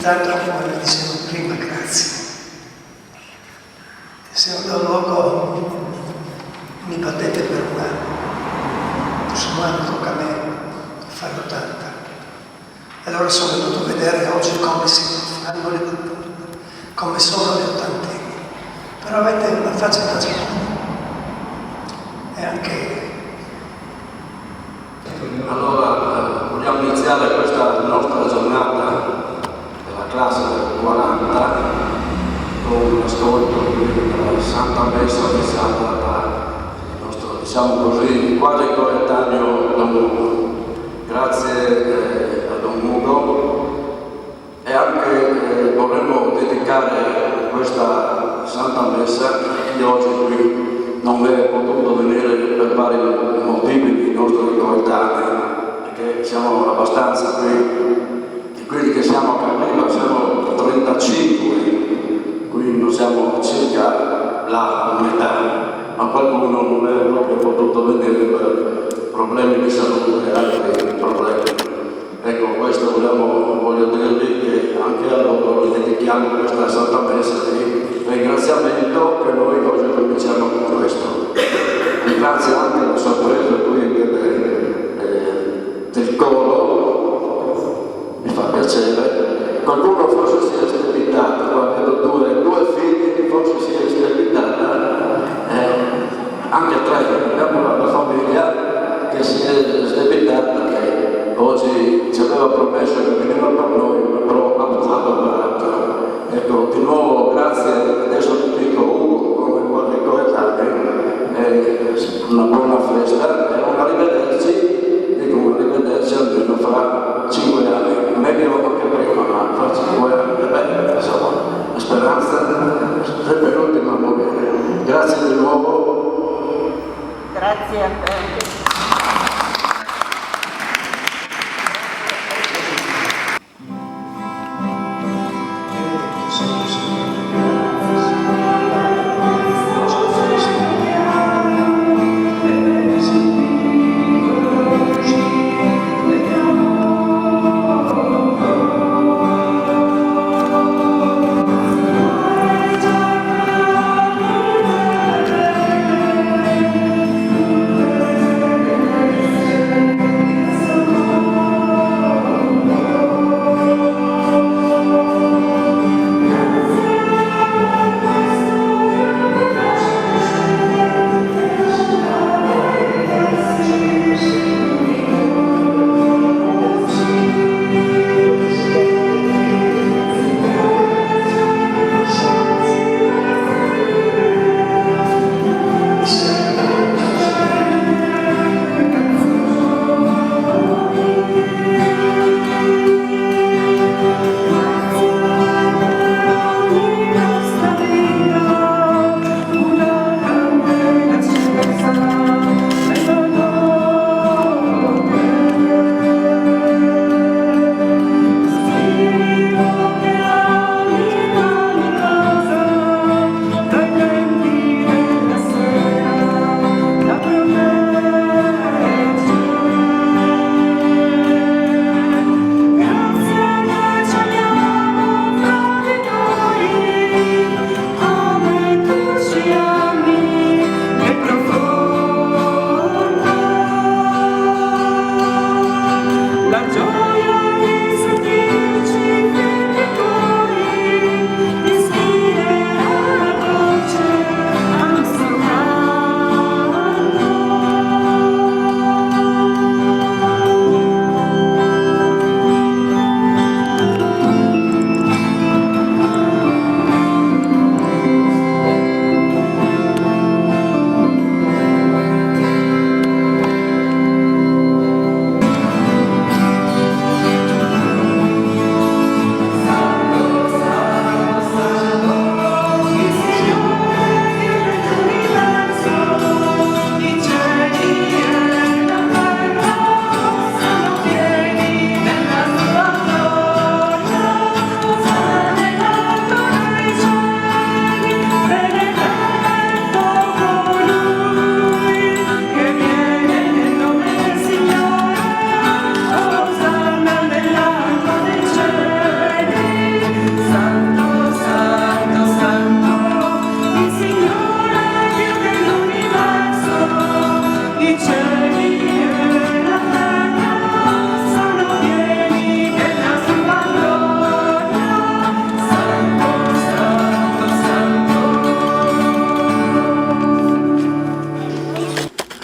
Intanto, come dicevo prima, grazie. In secondo luogo, mi battete per un anno. Insomma, non tocca a me fare 80. E allora sono venuto a vedere oggi come si fanno come sono le ottantenni. Però avete una faccia da giovane. E anche... Allora, vogliamo iniziare questa nostra giornata della classe del 40 con un ascolto della Santa Messa iniziata dal nostro, diciamo così, quasi coetaneo Don Ugo. Grazie a Don Ugo, e anche vorremmo dedicare questa Santa Messa chi oggi qui non è potuto venire per vari motivi di nostri coetanei, perché siamo abbastanza qui, di quelli che siamo a Carniva siamo 35, quindi non siamo circa la metà, ma qualcuno non è proprio potuto venire per problemi di salute e altri problemi. Ecco, questo voglio dirvi che anche a loro gli dedichiamo questa Santa Messa di ringraziamento che noi oggi cominciamo con questo. Grazie anche alla sorpresa qui del coro, mi fa piacere. Qualcuno forse si è strepitato, qua vedo due figli, forse si è strepitata, anche tre, abbiamo la famiglia che si è strepitata, che oggi ci aveva promesso che veniva per noi, però Ecco, di nuovo grazie, adesso ti dico Ugo come qualche coetaneo, una buona festa e un arrivederci, dico un arrivederci almeno fra 5 anni, meglio anche prima, ma fra 5 anni, insomma, la speranza è per l'ultima morire. Grazie di nuovo. Grazie a te.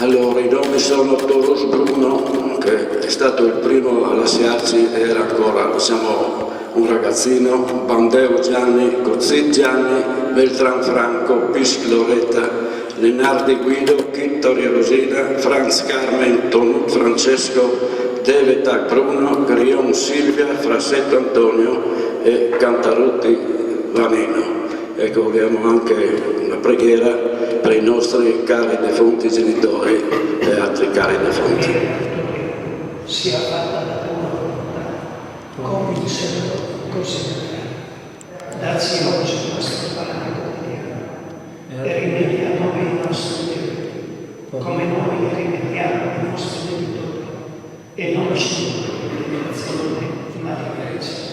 Allora, i nomi sono Torus Bruno, che è stato il primo a lasciarci, era ancora, diciamo, un ragazzino, Bandeu Gianni, Cozzì Gianni, Beltran Franco, Pis Loretta, Lenardi Guido, Kittoria Rosina, Franz Carmen, Tonut Francesco, Devetac Bruno, Grion Silvia, Frassetto Antonio e Cantarutti Vanino. Ecco, abbiamo anche una preghiera per i nostri cari defunti genitori e altri cari defunti. Sia fatta la tua volontà, come in cielo, così in terra. Dacci oggi il nostro pane quotidiano e rimedia a noi i nostri debiti, come noi rimettiamo ai nostri debitori, e non ci indurre in tentazione, ma liberaci.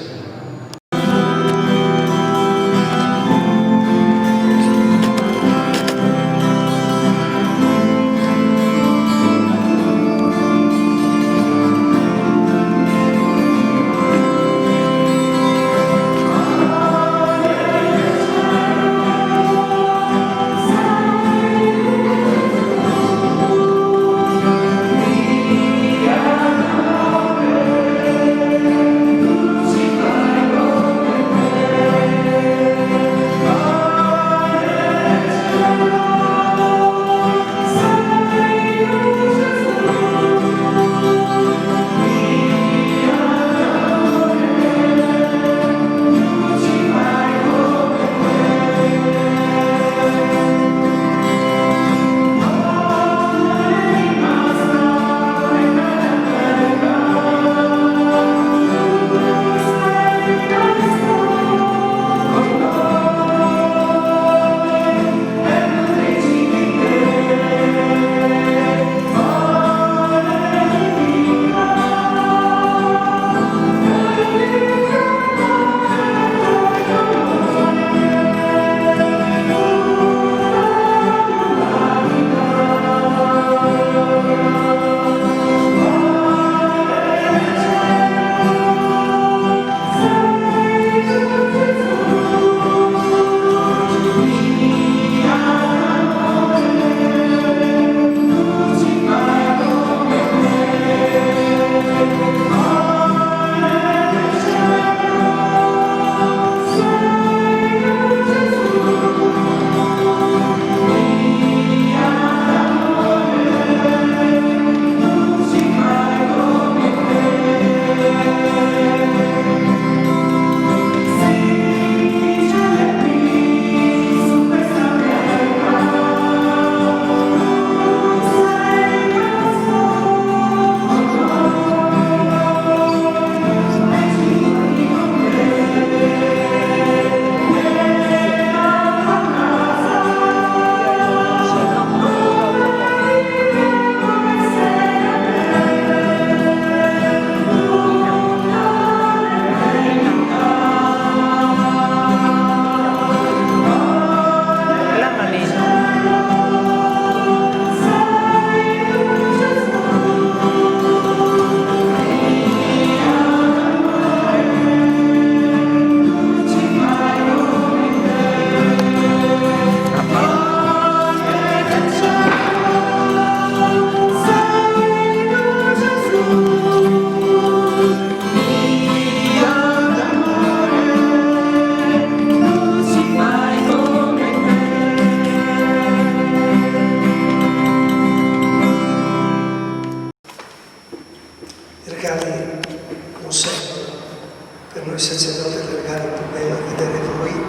per noi sacerdoti il regalo più bello è vedere voi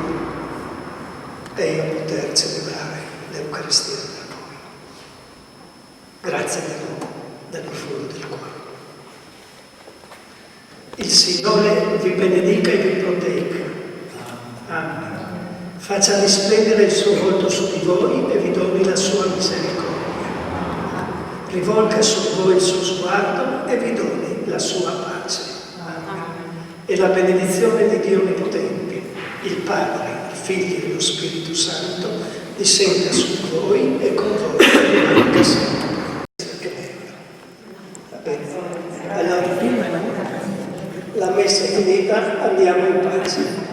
e io poter celebrare l'Eucaristia per voi. Grazie dal profondo del cuore. Il Signore vi benedica e vi protegga. Amen. Faccia risplendere il suo volto su di voi e vi doni la sua misericordia. Rivolga su voi il suo sguardo e vi doni la sua pace. Amen. E la benedizione di Dio Onnipotente, il Padre, il Figlio e lo Spirito Santo, discenda su voi e con voi e rimanga sempre. Va bene? Allora, la messa è finita, andiamo in pace.